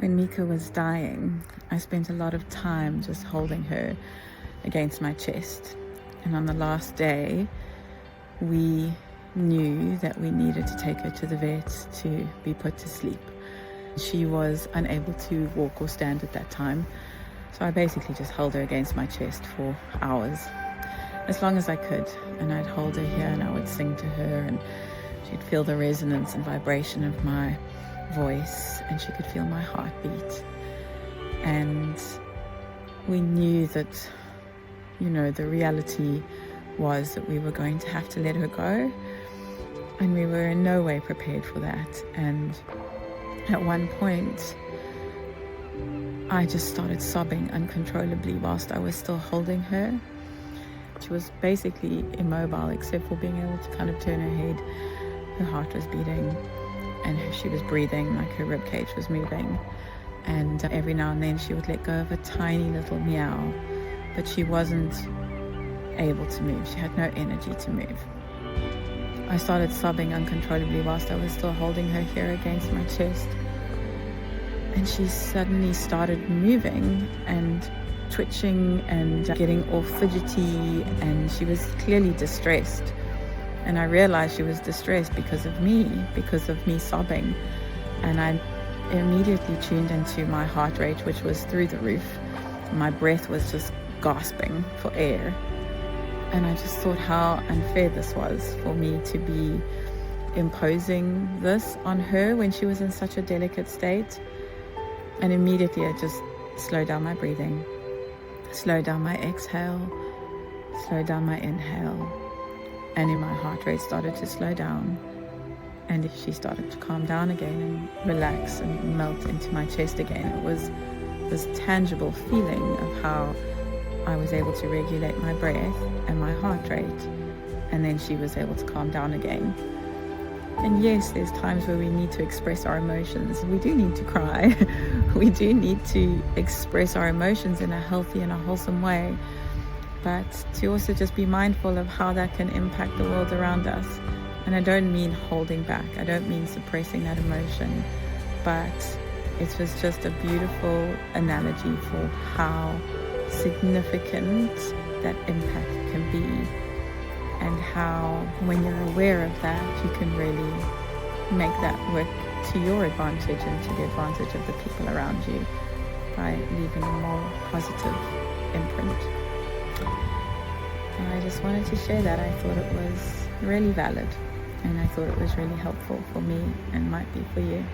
when Mika was dying, I spent a lot of time just holding her against my chest. And on the last day, we knew that we needed to take her to the vet to be put to sleep. She was unable to walk or stand at that time, so I basically just held her against my chest for hours, as long as I could. And I'd hold her here and I would sing to her, and she'd feel the resonance and vibration of my voice, and she could feel my heartbeat. And we knew that, the reality was that we were going to have to let her go, and we were in no way prepared for that. And at one point, I just started sobbing uncontrollably whilst I was still holding her. She was basically immobile except for being able to kind of turn her head. Her heart was beating and she was breathing, like her ribcage was moving. And every now and then she would let go of a tiny little meow, but she wasn't able to move. She had no energy to move. I started sobbing uncontrollably whilst I was still holding her here against my chest. And she suddenly started moving and twitching and getting all fidgety, and she was clearly distressed. And I realized she was distressed because of me sobbing. And I immediately tuned into my heart rate, which was through the roof. My breath was just gasping for air. And I just thought how unfair this was for me to be imposing this on her when she was in such a delicate state. And immediately I just slowed down my breathing, slowed down my exhale, slowed down my inhale. And then my heart rate started to slow down. And she started to calm down again and relax and melt into my chest again. It was this tangible feeling of how I was able to regulate my breath and my heart rate, and then she was able to calm down again. And yes, there's times where we need to express our emotions. We do need to cry. We do need to express our emotions in a healthy and a wholesome way, but to also just be mindful of how that can impact the world around us. And I don't mean holding back. I don't mean suppressing that emotion, but it was just a beautiful analogy for how significant that impact can be, and how when you're aware of that, you can really make that work to your advantage and to the advantage of the people around you by leaving a more positive imprint. And I just wanted to share that. I thought it was really valid, and I thought it was really helpful for me and might be for you.